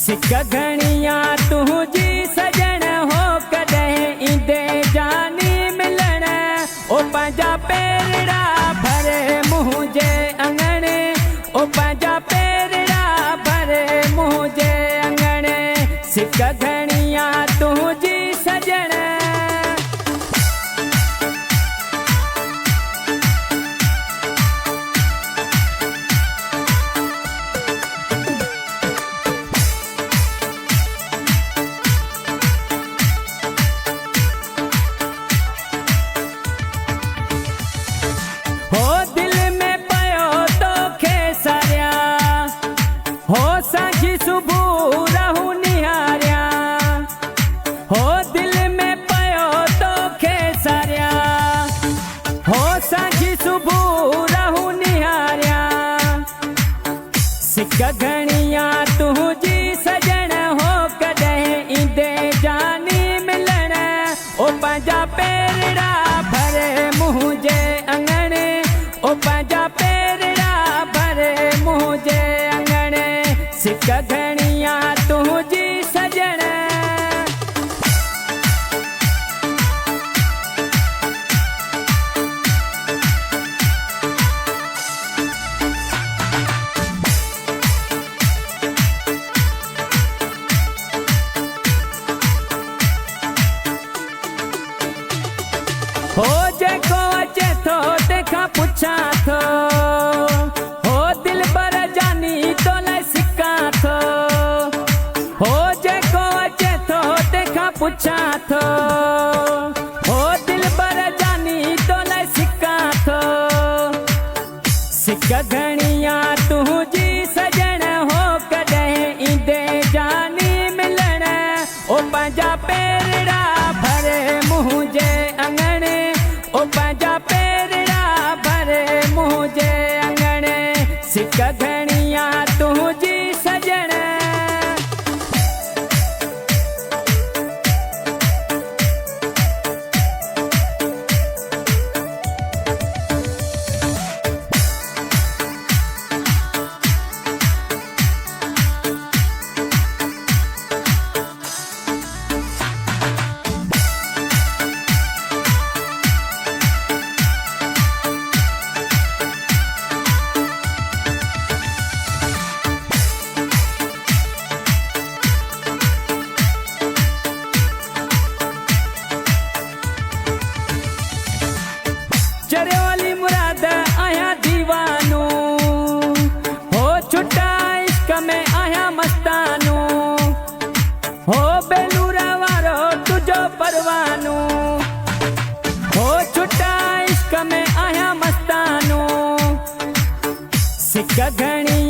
सिक घणिया तुझी सजण हो कॾहिं ईंदे जानी मिलण ओ पंहिंजा पेरड़ा भरे मुंहुं जे अंगणे ओ पंहिंजा पेरड़ा भरे मुंहुं जे अंगणे सिक घणिया तुझी सजण हो दिल में पयो तो खेसरिया हो साझी सुबह रहू निहारिया हो दिल में पयो तो खेसरिया हो साझी सुबह रहू निहारिया सिक घणिया तुझी सजण हो कॾहिं ईंदे जानी मिलण ओ पंहिंजा पेरड़ा भरे मुंहुं जे अंगणे ओ पंहिंजा पेरड़ा भरे मुंहुं जे अंगणे सिक घणिया तुझी सजण हो जेको अचे थो तंहिंखां पुछां थो हो दिल बर जानी तो लाइ सिकां थो हो जेको अचे थो तंहिंखां पुछां थो हो दिल बर जानी तो लाइ सिकां थो सिक घणिया तुझी सजण हो कॾहिं ईंदे जानी मिलण ओ पंहिंजा पेरड़ा भरे मुंहुं जे अंगणे ओ पंहिंजा पेरड़ा भरे मुंहुं जे अंगणे सिक घणिया तुझी सजण चरियोली मुराद आहियां दीवानू हो छुट्टा इश्क में आहियां मस्तानू हो बेलूरा वारो तुझो परवानू हो छुट्टा इश्क में आहियां मस्तानू सिक घणी